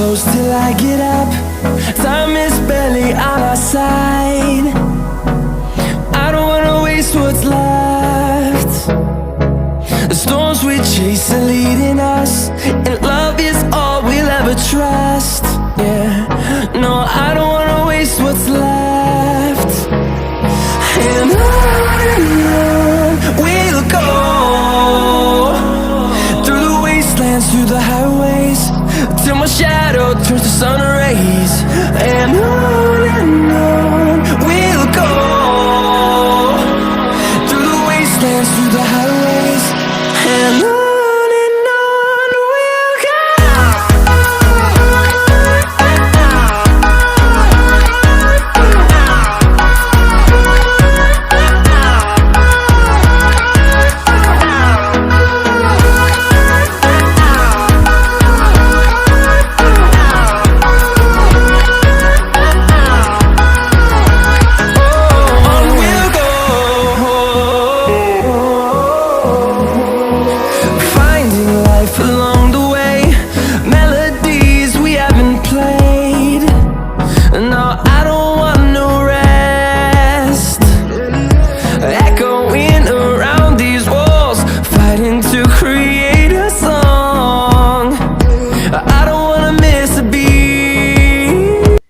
close till I get up. Time is barely on our side. I don't wanna waste what's left. The storms we chase are leading us, and love is all we'll ever trust. Yeah, no, I don't wanna waste what's left. And on we'll go, through the wastelands, through the highways, till my shadow turns to sun rays. And on